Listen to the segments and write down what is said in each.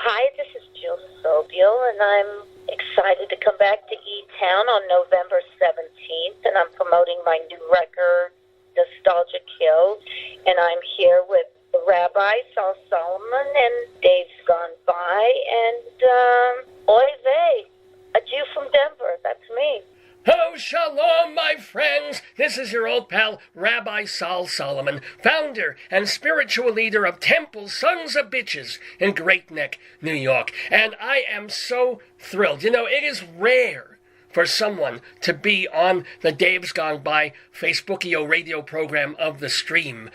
Hi, this is Jill Sobule, and I'm excited to come back to E-Town on November 17th, and I'm promoting my new record, Nostalgia Kills, and I'm here with Rabbi Sol Solomon and Dave's Gone By, and oy vey, a Jew from Denver. That's me. Oh, shalom, my friends. This is your old pal, Rabbi Sol Solomon, founder and spiritual leader of Temple Sons of Bitches in Great Neck, New York. And I am so thrilled. You know, it is rare for someone to be on the Dave's Gone By Facebookio radio program of the stream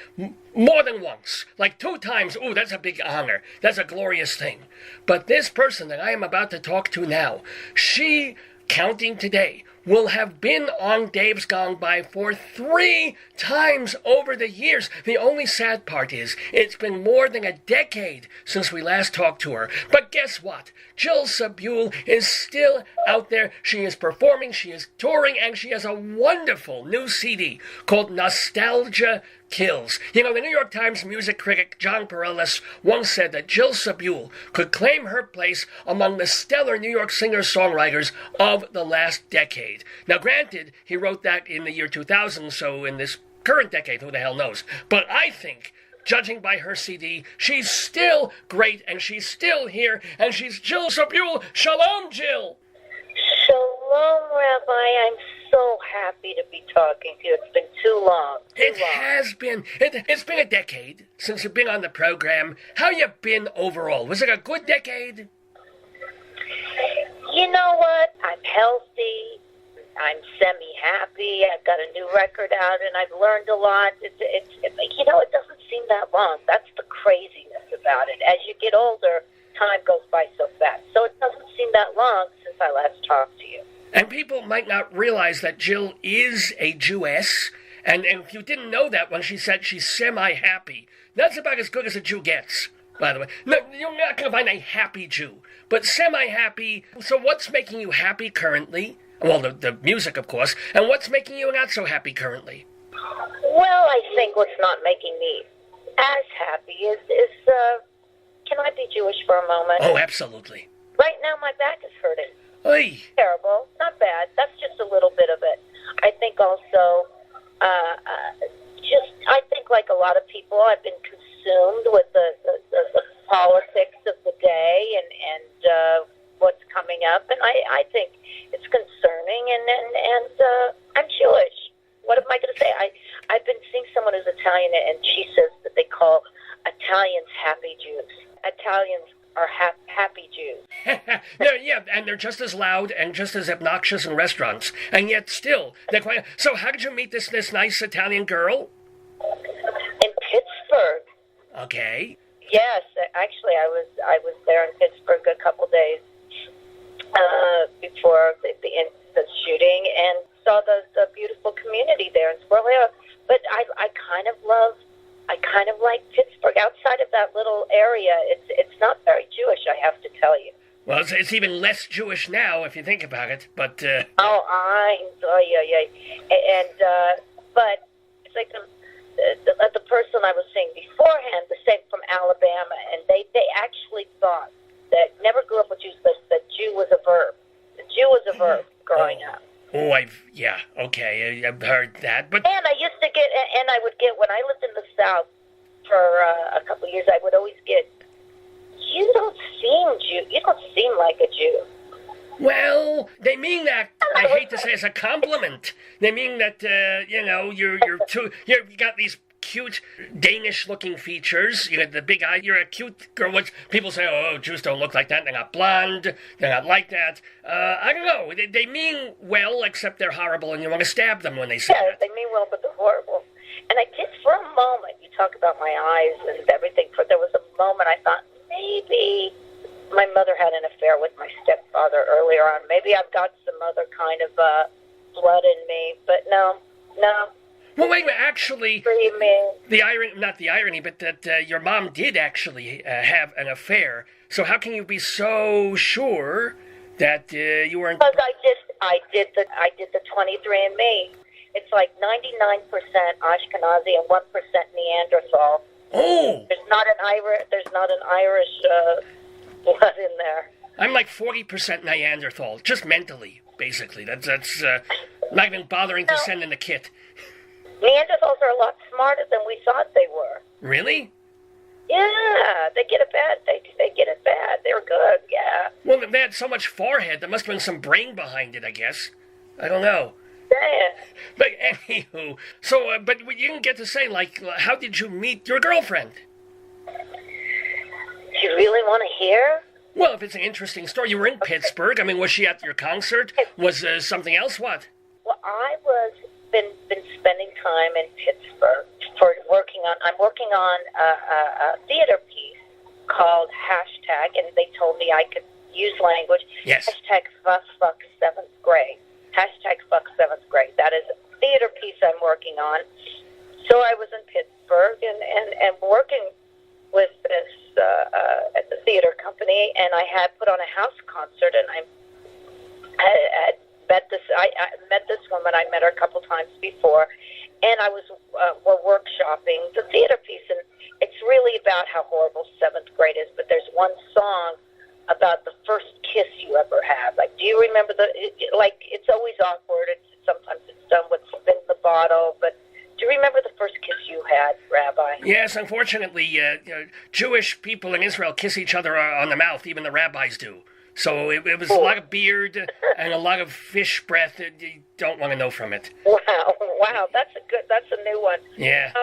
more than once. Like 2 times. Ooh, that's a big honor. That's a glorious thing. But this person that I am about to talk to now, she, counting today, will have been on Dave's Gone By for 3 times over the years. The only sad part is, it's been more than a decade since we last talked to her. But guess what? Jill Sobule is still out there. She is performing, she is touring, and she has a wonderful new CD called Nostalgia Kills. You know, the New York Times music critic John Perales once said that Jill Sobule could claim her place among the stellar New York singer-songwriters of the last decade. Now, granted, he wrote that in the year 2000, so in this current decade, who the hell knows? But I think, judging by her CD, she's still great, and she's still here, and she's Jill Sobule. Shalom, Jill! Shalom, Rabbi. I'm so happy to be talking to you. It's been too long. It has been. It's been a decade since you've been on the program. How you been overall? Was it a good decade? You know what? I'm healthy. I'm semi-happy. I've got a new record out, and I've learned a lot. It doesn't seem that long. That's the craziness about it. As you get older, time goes by so fast. So it doesn't seem that long since I last talked to you. And people might not realize that Jill is a Jewess, and if you didn't know that when she said she's semi-happy, that's about as good as a Jew gets, by the way. No, you're not going to find a happy Jew, but semi-happy. So what's making you happy currently? Well, the music, of course. And what's making you not so happy currently? Well, I think what's not making me as happy is can I be Jewish for a moment? Oh, absolutely. Right now, my back is hurting. Oy. Terrible. Not bad. That's just a little bit of it. I think also, I think like a lot of people, I've been consumed with the politics of the day and what's coming up, and I think it's concerning, and I'm Jewish. What am I going to say? I've been seeing someone who's Italian, and she says that they call Italians happy Jews. Italians are happy Jews. Yeah, and they're just as loud and just as obnoxious in restaurants, and yet still they're quite. So, how did you meet this nice Italian girl? In Pittsburgh. Okay. Yes, actually, I was there in Pittsburgh a couple days before the shooting, and saw the beautiful community there in Squirrel Hill. But I kind of like Pittsburgh. Outside of that little area, it's not very Jewish, I have to tell you. Well, it's even less Jewish now, if you think about it. But yeah. But it's like the person I was seeing beforehand, the same from Alabama, and they actually thought that never grew up with Jews, but that Jew was a verb. The Jew was a verb growing up. Oh, I've heard that, but... And I would get, when I lived in the South for a couple of years, I would always get, you don't seem like a Jew. Well, they mean that, I hate to say, as a compliment. They mean that, you got these cute Danish-looking features. You got the big eye. You're a cute girl. Which people say, oh, Jews don't look like that. They're not blonde. They're not like that. I don't know. They mean well, except they're horrible, and you want to stab them when they say that. They mean well, but they're horrible. And I did, for a moment, you talk about my eyes and everything, there was a moment I thought, maybe my mother had an affair with my stepfather earlier on. Maybe I've got some other kind of blood in me, but no. Well, wait a minute, actually, not the irony, but that your mom did actually have an affair. So how can you be so sure that you weren't... Because I did the 23andMe. It's like 99% Ashkenazi and 1% Neanderthal. Oh! There's not an Irish blood I'm like 40% Neanderthal, just mentally, basically. That's not even bothering to send in the kit. Neanderthals are a lot smarter than we thought they were. Really? Yeah, they get it bad. They get it bad. They're good, yeah. Well, they had so much forehead, there must have been some brain behind it, I guess. I don't know. Yeah. But anywho, so, but you didn't get to say, like, how did you meet your girlfriend? Do you really want to hear? Well, if it's an interesting story, you were in Pittsburgh. I mean, was she at your concert? Was something else? What? Well, I was been spending time in Pittsburgh for I'm working on a theater piece called Hashtag, and they told me I could use language. Yes. Hashtag fuck 7th grade. Hashtag fuck 7th grade. That is a theater piece I'm working on. So I was in Pittsburgh and working with this at the theater company, and I had put on a house concert, and I met this woman. I met her a couple times before, and I was we're workshopping the theater piece, and it's really about how horrible 7th grade is. But there's one song about the first kiss you ever had. Like, do you remember it's always awkward. Sometimes it's done with spin the bottle, but do you remember the first kiss you had, Rabbi? Yes, unfortunately, Jewish people in Israel kiss each other on the mouth. Even the rabbis do. So it was a lot of beard and a lot of fish breath. You don't want to know from it. Wow, that's a new one. Yeah.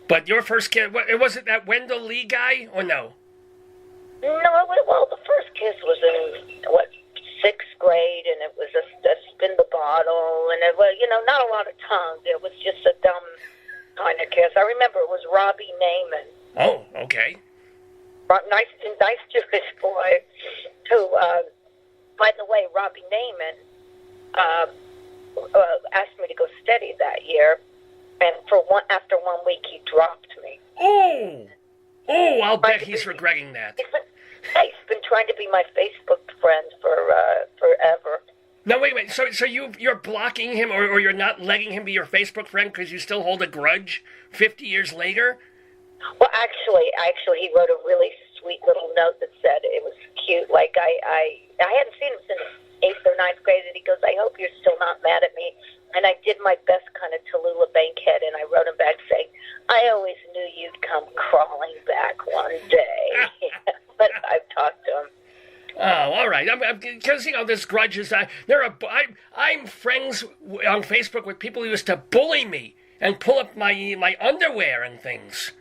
But your first kiss, was it that Wendell Lee guy or no? No, well, the first kiss was in 6th grade, and it was a spin the bottle, and it was, not a lot of tongue. It was just a dumb kind of kiss. I remember it was Robbie Naiman. Oh, okay. Nice Jewish boy, who, by the way, Robbie Naiman asked me to go steady that year, and after 1 week he dropped me. Oh, I'll bet he's regretting that. He's been trying to be my Facebook friend for forever. No, wait. So you're blocking him, or you're not letting him be your Facebook friend because you still hold a grudge 50 years later? Well, actually, he wrote a really sweet little note that said it was cute. Like, I hadn't seen him since 8th or 9th grade, and he goes, I hope you're still not mad at me. And I did my best kind of Tallulah Bankhead, and I wrote him back saying, I always knew you'd come crawling back one day. But I've talked to him. Oh, all right. Because, there's grudges. I'm friends on Facebook with people who used to bully me and pull up my underwear and things.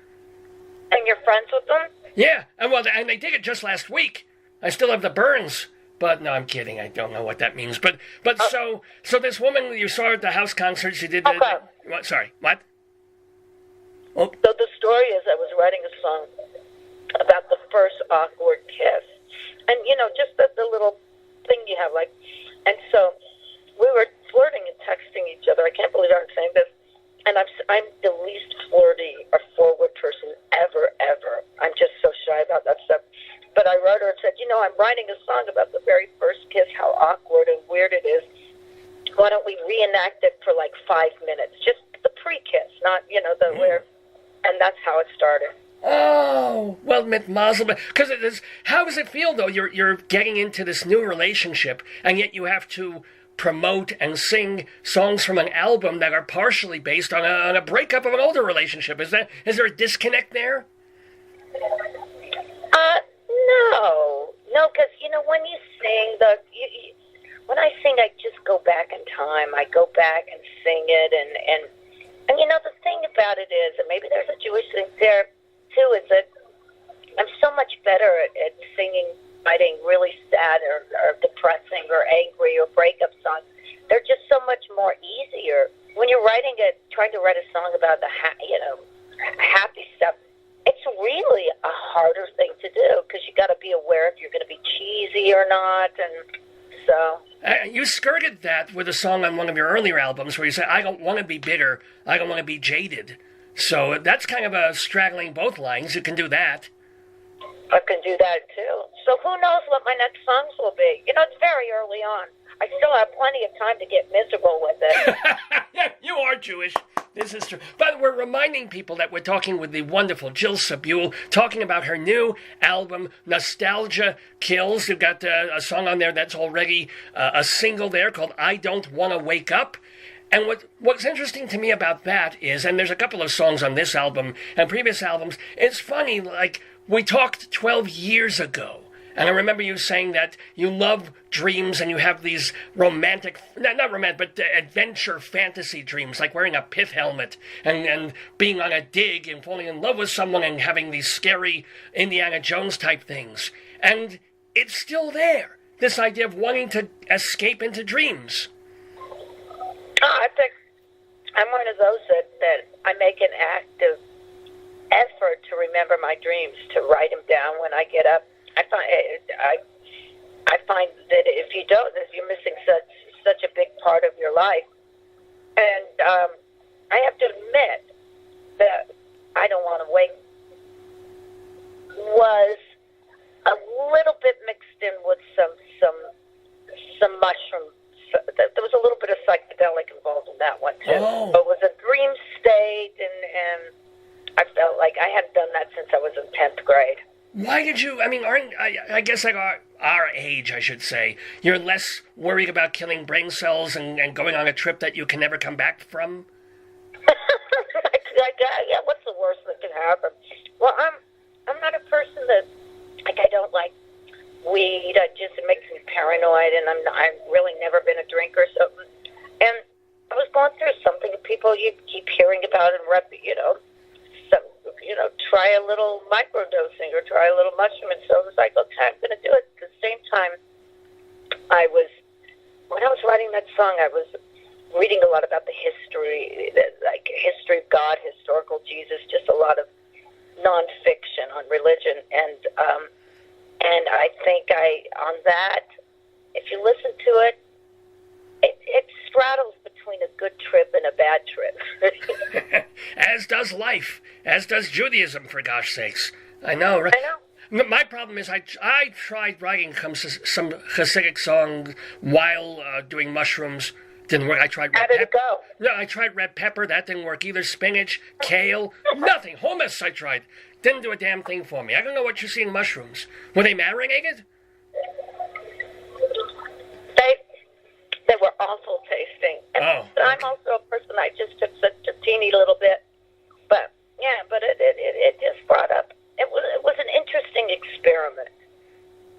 And you're friends with them? Yeah, and they did it just last week. I still have the burns. But no, I'm kidding. I don't know what that means. But so this woman you saw at the house concert, she did. What? Sorry, what? Oh. So the story is, I was writing a song about the first awkward kiss, and just the little thing you have, like, and so we were flirting and texting each other. I can't believe I'm saying this, and I'm the least flirty or forward person ever. I'm just so shy about that stuff. But I wrote her and said, I'm writing a song about the very first kiss, how awkward and weird it is. Why don't we reenact it for like 5 minutes? Just the pre-kiss, not, the where. And that's how it started. Oh, well, mit mazel. Because how does it feel, though? You're getting into this new relationship, and yet you have to promote and sing songs from an album that are partially based on a breakup of an older relationship. Is there a disconnect there? No, because when you sing when I sing, I just go back in time. I go back and sing it, and the thing about it is, and maybe there's a Jewish thing there too, is that I'm so much better at singing, writing really sad or depressing or angry or breakup songs. They're just so much more easier when you're trying to write a song about the happy stuff. It's really a harder thing to do because you got to be aware if you're going to be cheesy or not, and so. You skirted that with a song on one of your earlier albums where you said, I don't want to be bitter, I don't want to be jaded. So that's kind of straggling both lines. You can do that. I can do that too. So who knows what my next songs will be? You know, it's very early on. I still have plenty of time to get miserable with it. Yeah, you are Jewish. This is true. But we're reminding people that we're talking with the wonderful Jill Sobule, talking about her new album, Nostalgia Kills. You've got a song on there that's already a single there called I Don't Wanna Wake Up. And what's interesting to me about that is, and there's a couple of songs on this album and previous albums, it's funny, like, we talked 12 years ago. And I remember you saying that you love dreams and you have these romantic, not romantic, but adventure fantasy dreams, like wearing a pith helmet and being on a dig and falling in love with someone and having these scary Indiana Jones type things. And it's still there, this idea of wanting to escape into dreams. Oh, I think I'm one of those that I make an active effort to remember my dreams, to write them down when I get up. I find that if you don't, that you're missing such a big part of your life. And I have to admit that I Don't Want to Wake was a little bit mixed in with some mushroom. There was a little bit of psychedelic involved in that one too. Oh. It was a dream state, and I felt like I hadn't done that since I was in 10th grade. Why did you, I guess like our age, I should say, you're less worried about killing brain cells and going on a trip that you can never come back from? Yeah, what's the worst that can happen? Well, I'm not a person that, like, I don't like weed. It makes me paranoid, and I've really never been a drinker. So, and I was going through something that people you keep hearing about and try a little microdosing or try a little mushroom. And so I was like, okay, I'm going to do it. At the same time, when I was writing that song, I was reading a lot about the history, like history of God, historical Jesus, just a lot of nonfiction on religion. And I think on that, if you listen to it, it straddles between a good trip and a bad trip. As does life. As does Judaism, for gosh sakes. I know, right? I know. My problem is I tried writing some Hasidic song while doing mushrooms. Didn't work. I tried red How did pepper. it go? No, I tried red pepper. That didn't work either. Spinach, kale, nothing. Hummus I tried. Didn't do a damn thing for me. I don't know what you see in mushrooms. Were they marinated? They were awful tasting. Oh. But I'm also a person, I just took such a teeny little bit. But, yeah, but it just brought up, it was an interesting experiment.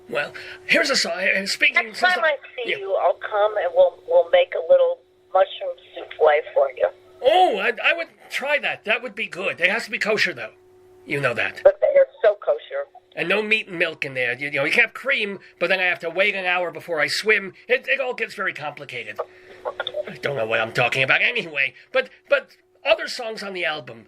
Well, here's a song. Speaking Next time I see you, I'll come and we'll make a little mushroom souffle for you. Oh, I would try that. That would be good. It has to be kosher, though. You know that. But they're so kosher. And no meat and milk in there. You can have cream, but then I have to wait an hour before I swim. It all gets very complicated. I don't know what I'm talking about anyway. But other songs on the album,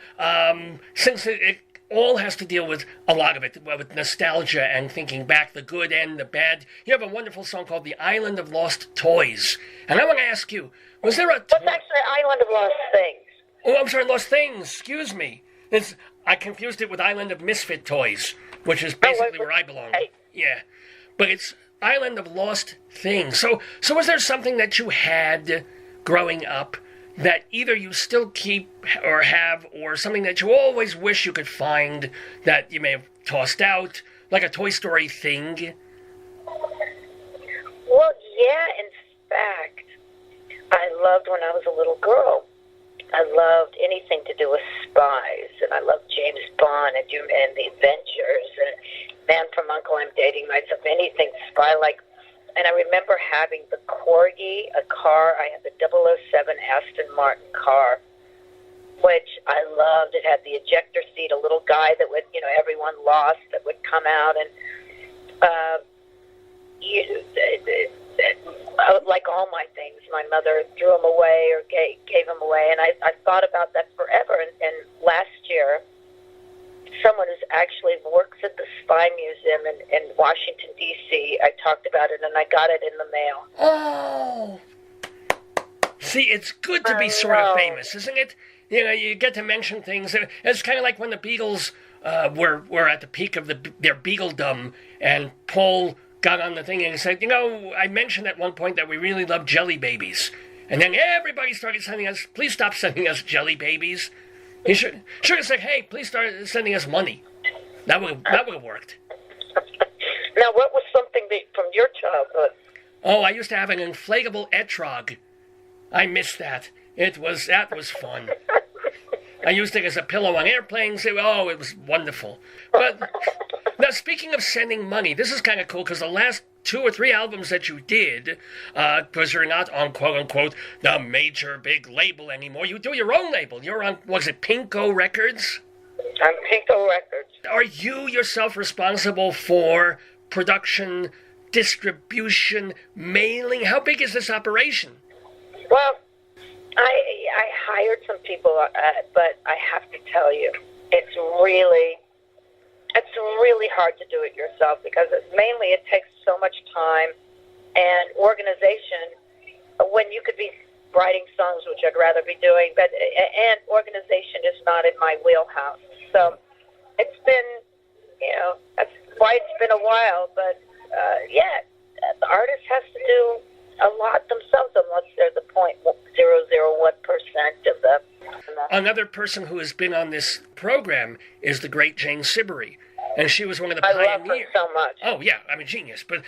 since it all has to deal with a lot of it, with nostalgia and thinking back, the good and the bad. You have a wonderful song called The Island of Lost Toys. And I want to ask you, was there a... What's actually Island of Lost Things? Oh, I'm sorry, Lost Things. Excuse me. I confused it with Island of Misfit Toys, which is basically where I belong. Yeah. But it's Island of Lost Things. So was there something that you had growing up that either you still keep or have, or something that you always wish you could find that you may have tossed out, like a Toy Story thing? Well, yeah, in fact, I loved when I was a little girl. I loved anything to do with spies, and I loved James Bond and the Adventures and Man from U.N.C.L.E. I'm Dating Myself, anything spy-like. And I remember having the Corgi, a car. I had the 007 Aston Martin car, which I loved. It had the ejector seat, a little guy that would, everyone lost, that would come out. And like all my things, my mother threw them away or gave them away. And I thought about that forever. And last year, someone who actually works at the Spy Museum in Washington, D.C., I talked about it, and I got it in the mail. Oh! See, it's good to be sort of famous, isn't it? You get to mention things. It's kind of like when the Beatles were at the peak of their beagledom, and Paul got on the thing and said, I mentioned at one point that we really love jelly babies. And then everybody started sending us, please stop sending us jelly babies. He should have said, hey, please start sending us money. That would have worked. Now, what was something from your childhood? Oh, I used to have an inflatable etrog. I missed that. That was fun. I used it as a pillow on airplanes. It was wonderful. But now, speaking of sending money, this is kind of cool because the last 2 or 3 albums that you did, because you're not on quote-unquote the major big label anymore. You do your own label. You're on, was it Pinko Records? On Pinko Records. Are you yourself responsible for production, distribution, mailing? How big is this operation? Well, I hired some people, but I have to tell you, it's really hard to do it yourself because mainly it takes so much time and organization when you could be writing songs, which I'd rather be doing, and organization is not in my wheelhouse. So it's been, that's why it's been a while, but the artist has to do a lot themselves unless they're the 0.001% of them. Another person who has been on this program is the great Jane Siberry. And she was one of the pioneers. I love her so much. Oh, yeah, genius. But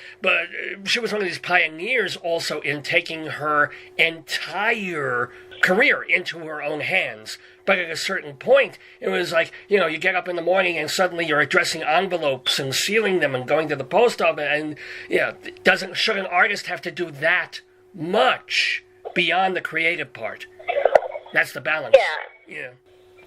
she was one of these pioneers also in taking her entire career into her own hands. But at a certain point, it was like, you get up in the morning and suddenly you're addressing envelopes and sealing them and going to the post office. And, should an artist have to do that much beyond the creative part? That's the balance. Yeah.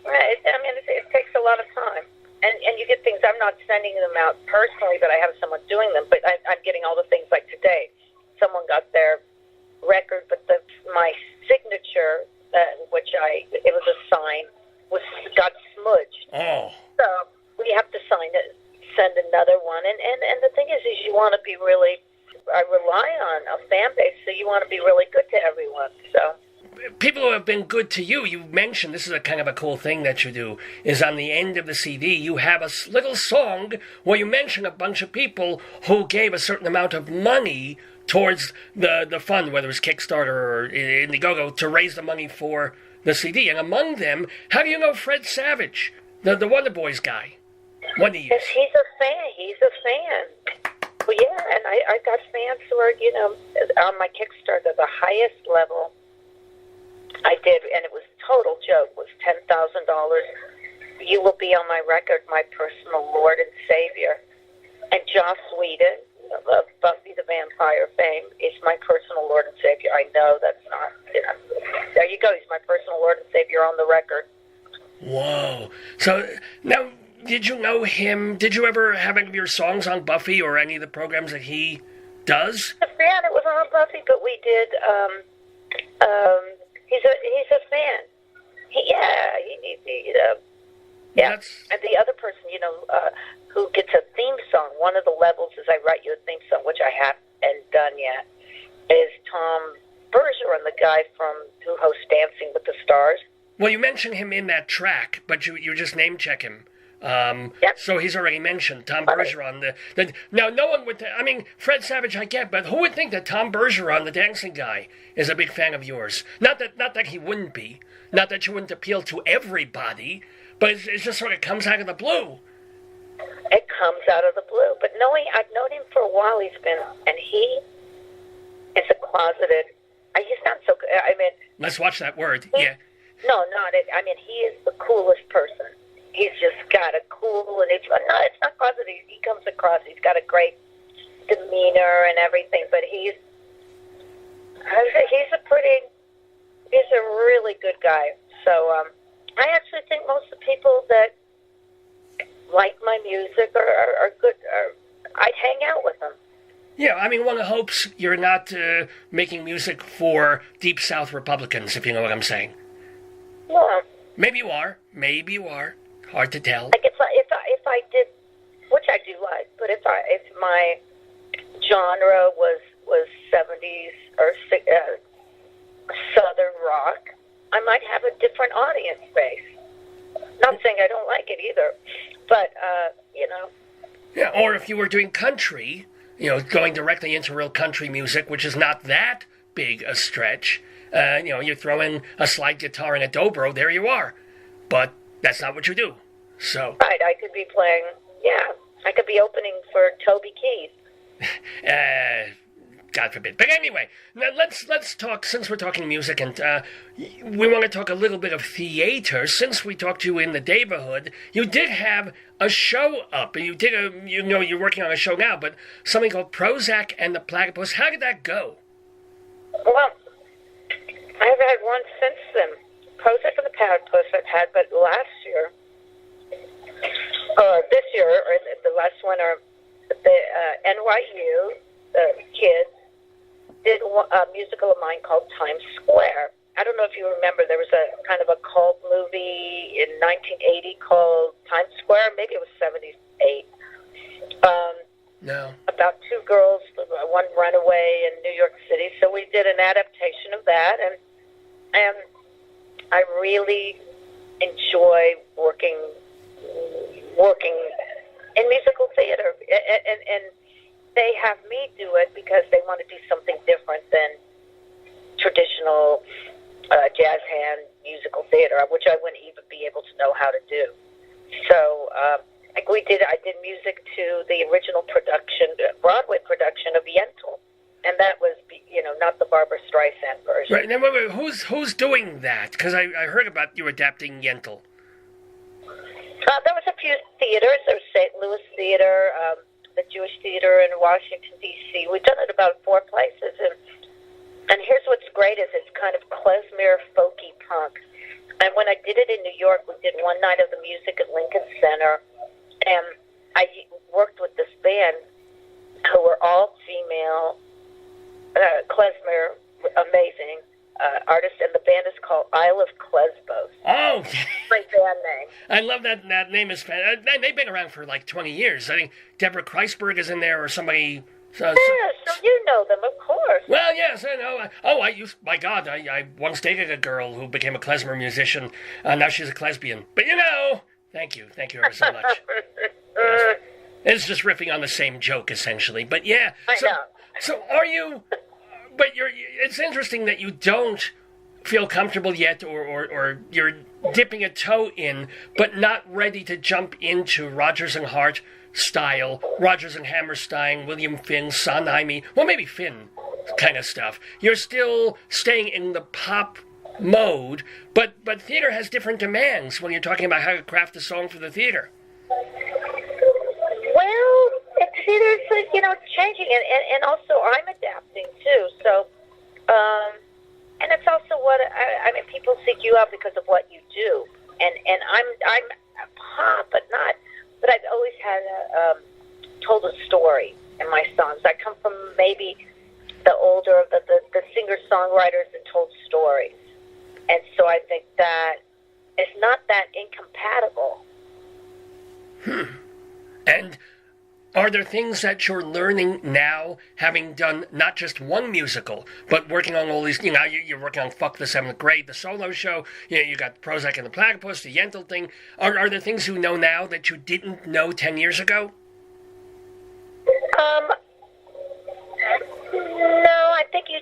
Right. It takes a lot of time. And you get things, I'm not sending them out personally, but I have someone doing them. But I'm getting all the things like today. Someone got their record, but my signature, it was a sign, got smudged. Oh. So we have to send another one. And the thing is you want to be really, I rely on a fan base, so you want to be really good to everyone. So. People who have been good to you, you mentioned, this is a kind of a cool thing that you do, is on the end of the CD, you have a little song where you mention a bunch of people who gave a certain amount of money towards the fund, whether it was Kickstarter or Indiegogo, to raise the money for the CD. And among them, how do you know Fred Savage, the Wonder Boys guy? One of you. Yes, he's a fan. Well, yeah, and I got fans who are, on my Kickstarter, the highest level I did, and it was a total joke, was $10,000. You will be on my record, my personal Lord and Savior. And Joss Whedon of Buffy the Vampire fame is my personal Lord and Savior. I know that's not, there you go, he's my personal Lord and Savior on the record. Whoa. So, now, did you know him? Did you ever have any of your songs on Buffy or any of the programs that he does? Yeah, it was on Buffy, but we did, he's a fan. Yeah. And the other person, who gets a theme song, one of the levels is I write you a theme song, which I haven't done yet, is Tom Bergeron, the guy who hosts Dancing with the Stars. Well, you mentioned him in that track, but you just name-check him. Yep. So he's already mentioned Tom Bergeron. Now, no one would... Fred Savage I get, but who would think that Tom Bergeron, the dancing guy, is a big fan of yours? Not that he wouldn't be. Not that you wouldn't appeal to everybody, but it just sort of comes out of the blue. It comes out of the blue. But I've known him for a while. And he is a closeted... He's not so good. Let's watch that word, yeah. No, not it. He is the coolest person. He's just got a cool, and it's not closeted. He comes across, he's got a great demeanor and everything, but he's a really good guy. So I actually think most of the people that like my music are good. I'd hang out with them. Yeah, one hopes you're not making music for Deep South Republicans, if you know what I'm saying. Well, maybe you are. Maybe you are. Hard to tell. Like if I did, which I do like, but if my genre was 70s or Southern rock, I might have a different audience base. Not saying I don't like it either, But, Yeah, or if you were doing country, going directly into real country music, which is not that big a stretch. You throw in a slide guitar and a dobro, there you are. But that's not what you do. So. Right, I could be playing, I could be opening for Toby Keith. God forbid. But anyway, now let's talk, since we're talking music, and we want to talk a little bit of theater. Since we talked to you in the neighborhood, you did have a show up. You did you're working on a show now, but something called Prozac and the Platypus. How did that go? Well, I've had one since then. Prozac and the Platypus I've had, but last year, or this year, or the last winter, the NYU kids did a musical of mine called Times Square. I don't know if you remember, there was a kind of a cult movie in 1980 called Times Square. Maybe it was 78. No. About two girls, one runaway in New York City. So we did an adaptation of that, and I really enjoy working in musical theater, and they have me do it because they want to do something different than traditional jazz hand musical theater, which I wouldn't even be able to know how to do. So, I did music to the original production, Broadway production of Yentl, and that was, not the Barbra Streisand version. Right. Now, wait, who's doing that? Because I heard about you adapting Yentl. There was a few theaters. There was St. Louis Theater, the Jewish Theater in Washington, D.C. We've done it about 4 places, and here's what's great is it's kind of klezmer, folky punk. And when I did it in New York, we did one night of the music at Lincoln Center, and I worked with this band who were all female, klezmer, amazing artists, and the band is called Isle of Klezbos. Oh! Great band name. I love that name. They've been around for like 20 years. I think Deborah Kreisberg is in there, or somebody. So you know them, of course. Well, yes, I know. I once dated a girl who became a klezmer musician. Now she's a lesbian. But thank you ever so much. Yes. It's just riffing on the same joke, essentially. But yeah. I know. So are you? But it's interesting that you don't feel comfortable yet, or you're dipping a toe in, but not ready to jump into Rodgers and Hart style, Rodgers and Hammerstein, William Finn, Son Imes, well, maybe Finn kind of stuff. You're still staying in the pop mode, but theater has different demands when you're talking about how to craft a song for the theater. Well, theater's changing, and also I'm adapting too. So, and it's also what I mean. People seek you out because of what you do, and I'm pop, but not. But I've always had told a story in my songs. I come from maybe the older of the singer-songwriters that told stories, and so I think that it's not that incompatible. And are there things that you're learning now, having done not just one musical, but working on all these, you're working on Fuck the Seventh Grade, the solo show, you got Prozac and the Platypus, the Yentl thing. Are there things you know now that you didn't know 10 years ago? No, I think you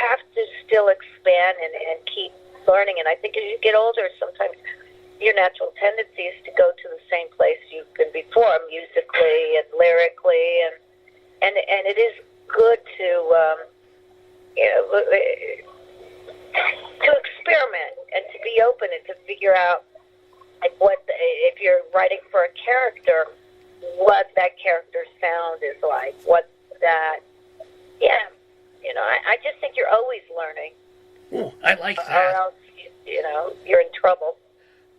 have to still expand and keep learning, and I think as you get older, sometimes your natural tendency is to go to the same place you've been before, musically and lyrically, and it is good to to experiment and to be open and to figure out if you're writing for a character, what that character's sound is like, what that, I just think you're always learning. Ooh, I like that. Or else, you're in trouble.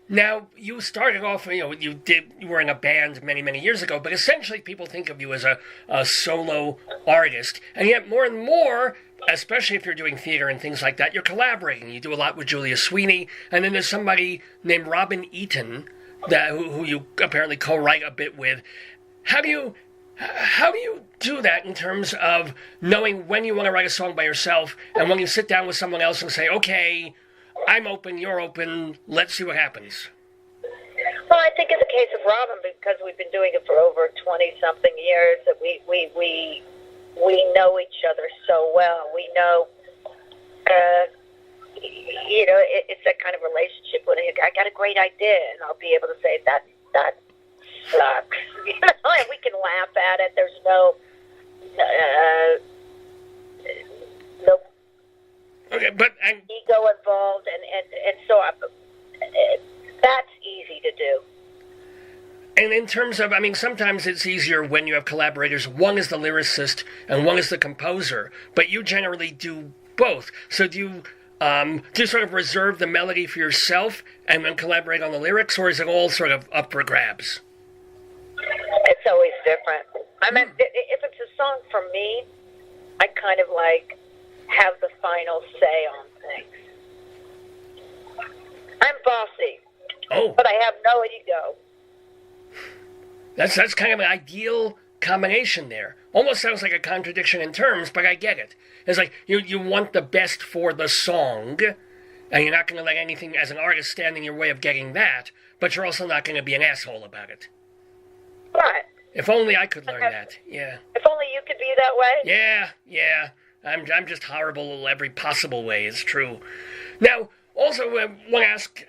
Now, you started off, you were in a band many, many years ago, but essentially people think of you as a solo artist, and yet more and more, especially if you're doing theater and things like that, you're collaborating. You do a lot with Julia Sweeney, and then there's somebody named Robin Eaton who you apparently co-write a bit with. How do you do that in terms of knowing when you want to write a song by yourself, and when you sit down with someone else and say, okay, I'm open, you're open, let's see what happens? Well, I think in the case of Robin, because we've been doing it for over 20-something years, that we know each other so well. We know, it's that kind of relationship when I got a great idea, and I'll be able to say that sucks, and we can laugh at it. There's no Okay, but ego involved, and so that's easy to do. And in terms of, sometimes it's easier when you have collaborators. One is the lyricist and one is the composer, but you generally do both. So do you sort of reserve the melody for yourself and then collaborate on the lyrics, or is it all sort of up for grabs? It's always different. If it's a song for me, I kind of have the final say on things. I'm bossy, but I have no ego. That's kind of an ideal combination there. Almost sounds like a contradiction in terms, but I get it. It's like you want the best for the song, and you're not going to let anything as an artist stand in your way of getting that, but you're also not going to be an asshole about it. Right. If only I could learn that, yeah. If only you could be that way? Yeah. I'm just horrible every possible way, it's true. Now, also, I want to ask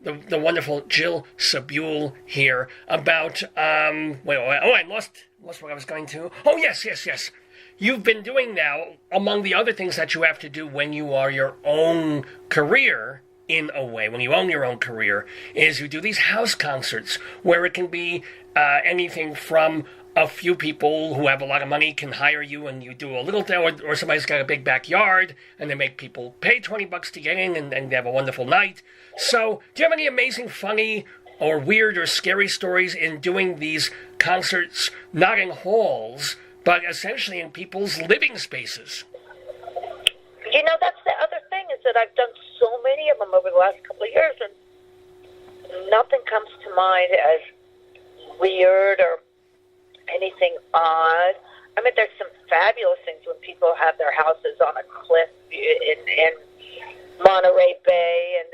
the wonderful Jill Sobule here about, I lost what I was going to. Oh, yes. You've been doing now, among the other things that you have to do when you are your own career, in a way, when you own your own career, is you do these house concerts where it can be anything from a few people who have a lot of money can hire you and you do a little thing, or somebody's got a big backyard and they make people pay $20 to get in and they have a wonderful night. So, do you have any amazing, funny, or weird or scary stories in doing these concerts, not in halls, but essentially in people's living spaces? That's the other thing, is that I've done so many of them over the last couple of years, and nothing comes to mind as weird or anything odd. There's some fabulous things when people have their houses on a cliff in Monterey Bay, and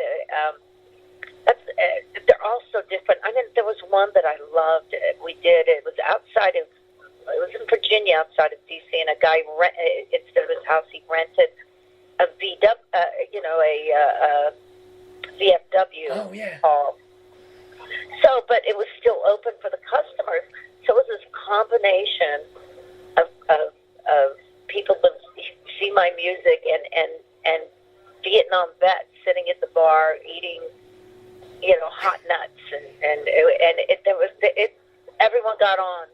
they're all so different. There was one that I loved. We did. It was in Virginia, outside of D.C., and a guy instead of his house, he rented a VFW hall. So, but it was still open for the customers. So it was this combination of people that see my music and Vietnam vets sitting at the bar eating, hot nuts, and everyone got on.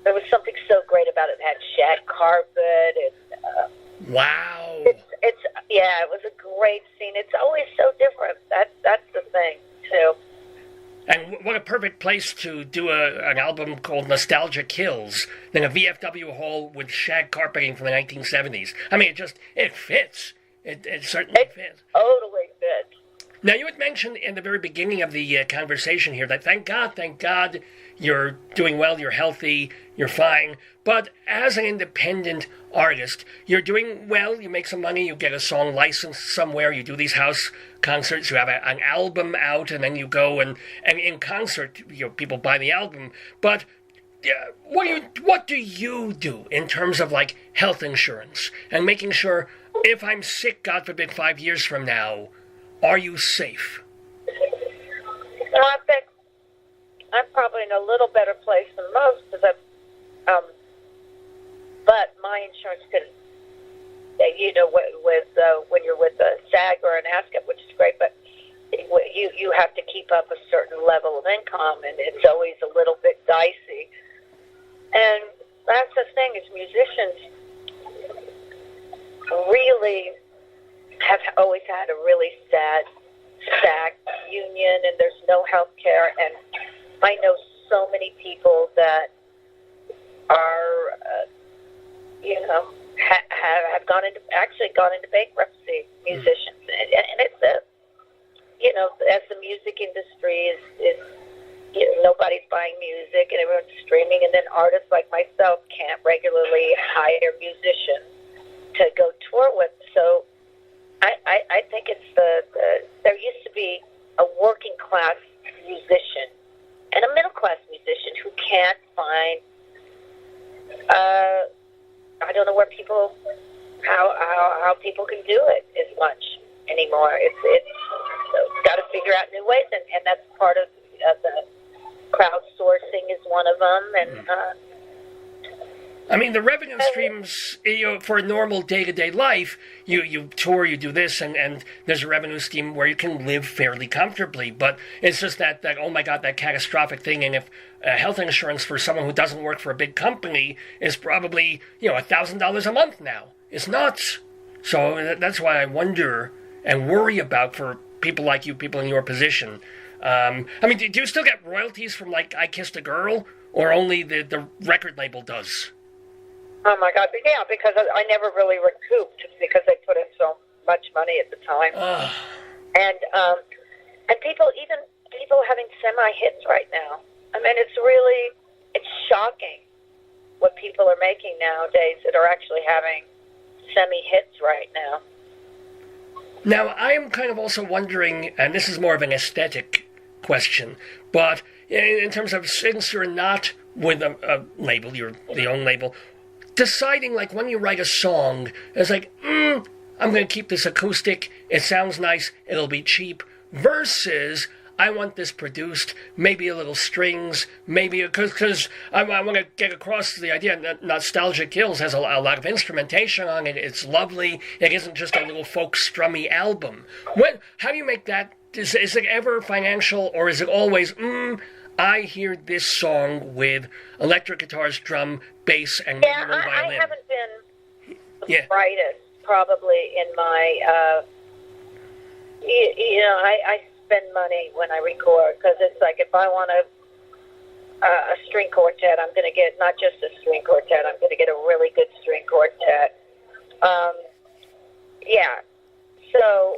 There was something so great about it. It had shag carpet and wow. It was a great scene. It's always so different. That's the thing too. And what a perfect place to do an album called Nostalgia Kills than a VFW hall with shag carpeting from the 1970s. It fits. It certainly fits. Totally fits. Now, you had mentioned in the very beginning of the conversation here that thank God, you're doing well, you're healthy, you're fine. But as an independent artist, you're doing well, you make some money, you get a song licensed somewhere, you do these house concerts, you have an album out, and then you go and in concert, people buy the album. But what do you do in terms of health insurance and making sure if I'm sick, God forbid, 5 years from now, are you safe? I think I'm probably in a little better place than most because but my insurance could, when you're with a SAG or an ASCAP, which is great, but you have to keep up a certain level of income, and it's always a little bit dicey. And that's the thing, is musicians really have always had a really sad SAG union, and there's no health care, and I know so many people that are, have gone into bankruptcy, musicians, and it's as the music industry is nobody's buying music and everyone's streaming, and then artists like myself can't regularly hire musicians to go tour with. So I think it's there used to be a working class musician and a middle class musician who can't find, I don't know where people, how people can do it as much anymore. It's got to figure out new ways, and that's part of the crowdsourcing is one of them, and. I mean, the revenue streams, for a normal day-to-day life, you tour, you do this, and there's a revenue stream where you can live fairly comfortably. But it's just that oh my God, that catastrophic thing. And if health insurance for someone who doesn't work for a big company is probably, $1,000 a month now. It's nuts. So that's why I wonder and worry about for people like you, people in your position. I mean, do you still get royalties from, like, I Kissed a Girl, or only the record label does? Oh my God! Yeah, because I never really recouped because they put in so much money at the time, and people having semi-hits right now. I mean, it's shocking what people are making nowadays that are actually having semi-hits right now. Now, I am kind of also wondering, and this is more of an aesthetic question, but in terms of since you're not with a label, you're the own label. Deciding, like, when you write a song, it's like, I'm going to keep this acoustic, it sounds nice, it'll be cheap, versus, I want this produced, maybe a little strings, maybe, because I want to get across the idea that Nostalgia Kills has a lot of instrumentation on it, it's lovely, it isn't just a little folk strummy album. How do you make that, is it ever financial, or is it always, I hear this song with electric guitars, drum, bass, and maybe one violin. I haven't been the brightest, probably, in my, I spend money when I record, because it's like, if I want a string quartet, I'm going to get not just a string quartet, I'm going to get a really good string quartet. So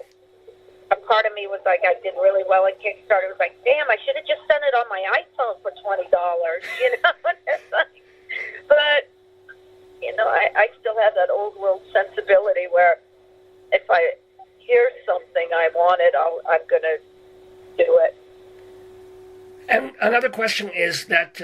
a part of me was like, I did really well at Kickstarter. It was like, damn, I should have just done it on my iPhone for $20, But, I still have that old world sensibility where if I hear something I wanted, I'm going to do it. And another question is that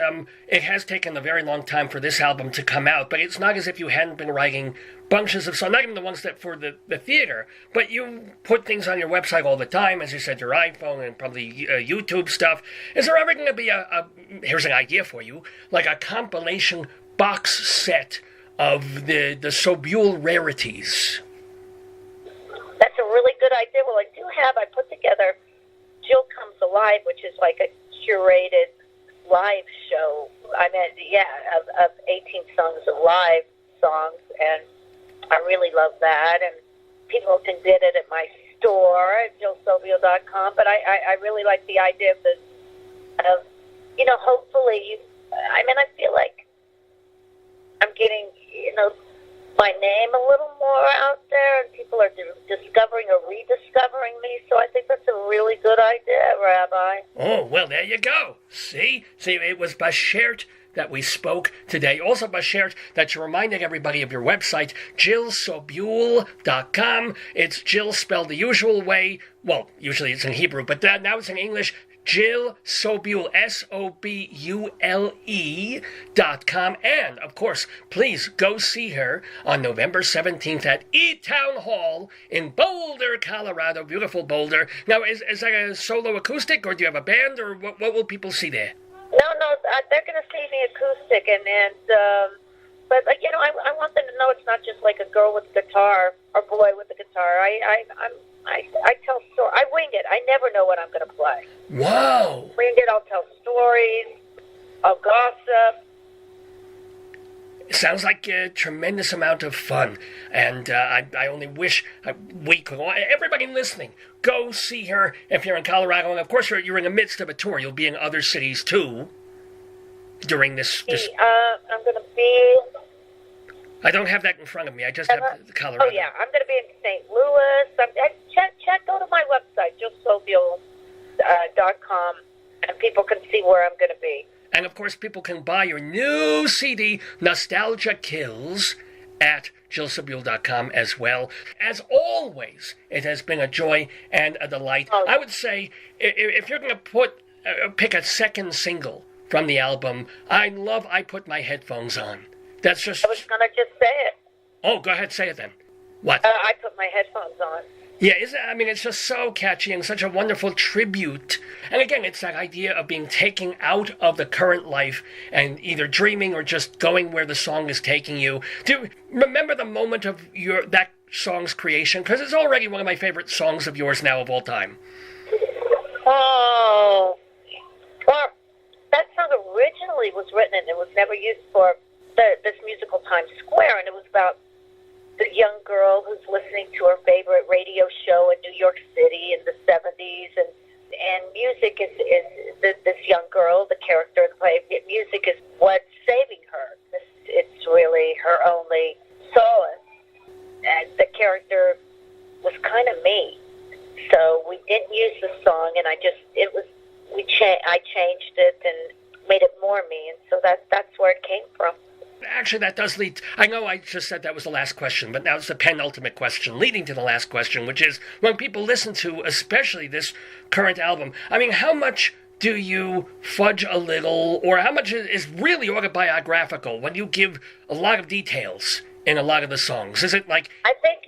it has taken a very long time for this album to come out, but it's not as if you hadn't been writing bunches of songs, not even the ones that for the theater, but you put things on your website all the time, as you said, your iPhone and probably YouTube stuff. Is there ever going to be here's an idea for you, like a compilation box set of the Sobule rarities? That's a really good idea. Well, I put together Jill Comes Alive, which is like a curated live show. Of 18 songs of live songs, and I really love that. And people can get it at my store at jillsobule.com. But I really like the idea of this. Hopefully, I feel like I'm getting my name a little more out there, and people are discovering or rediscovering me. So I think that's a really good idea, Rabbi. Oh, well, there you go. See, it was Bashert that we spoke today. Also, Bashert, that you reminded everybody of your website, JillSobule.com. It's Jill spelled the usual way. Well, usually it's in Hebrew, but now it's in English. Jill Sobule, SOBULE.com. And, of course, please go see her on November 17th at E-Town Hall in Boulder, Colorado. Beautiful Boulder. Now, is that a solo acoustic, or do you have a band, or what will people see there? No, they're going to see me acoustic, but I want them to know it's not just like a girl with a guitar or boy with a guitar. I tell stories. I wing it. I never know what I'm going to play. Wow. Wing it. I'll tell stories. I'll gossip. It sounds like a tremendous amount of fun, and I only wish we could. Everybody listening, go see her if you're in Colorado, and of course you're in the midst of a tour. You'll be in other cities too during this. I'm going to be. I don't have that in front of me. I just have Colorado. Oh yeah, I'm going to be in St. Louis. Go to my website, jillsobule.com, and people can see where I'm going to be. And of course, people can buy your new CD, Nostalgia Kills, at JillSobule.com as well. As always, it has been a joy and a delight. I would say, if you're going to pick a second single from the album, I Put My Headphones On. That's just... I was going to just say it. Oh, go ahead, say it then. What? I Put My Headphones On. Yeah, it's just so catchy and such a wonderful tribute. And again, it's that idea of being taken out of the current life and either dreaming or just going where the song is taking you. Do you remember the moment of that song's creation? Because it's already one of my favorite songs of yours now of all time. Oh, well, that song originally was written and it was never used for this musical Times Square, and it was about the young girl who's listening to her favorite radio show in New York City in the 70s, and music is this young girl, the character in the play, music is what's saving her. It's really her only solace, and the character was kind of me. So we didn't use the song, and I changed it and made it more me, and so that's where it came from. Actually, that does lead... I know I just said that was the last question, but now it's the penultimate question, leading to the last question, which is, when people listen to, especially this current album, I mean, how much do you fudge a little, or how much is really autobiographical when you give a lot of details in a lot of the songs? Is it like... I think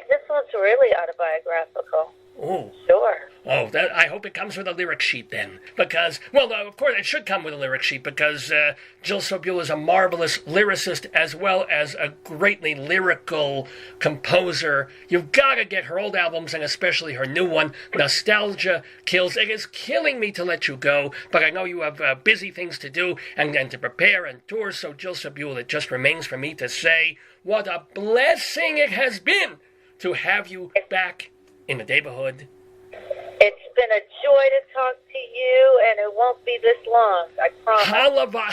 this one's really autobiographical. Oh. Sure. Oh, I hope it comes with a lyric sheet then. Because, well, of course, it should come with a lyric sheet because Jill Sobule is a marvelous lyricist as well as a greatly lyrical composer. You've got to get her old albums and especially her new one, Nostalgia Kills. It is killing me to let you go, but I know you have busy things to do and to prepare and tour. So, Jill Sobule, it just remains for me to say what a blessing it has been to have you back in the neighborhood. It's been a joy to talk to you, and it won't be this long, I promise.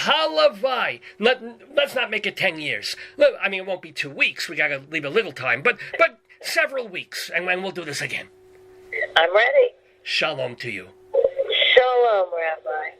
Halavai. Let's not make it 10 years. I mean, it won't be 2 weeks. We got to leave a little time, but several weeks, and when we'll do this again. I'm ready. Shalom to you. Shalom, Rabbi.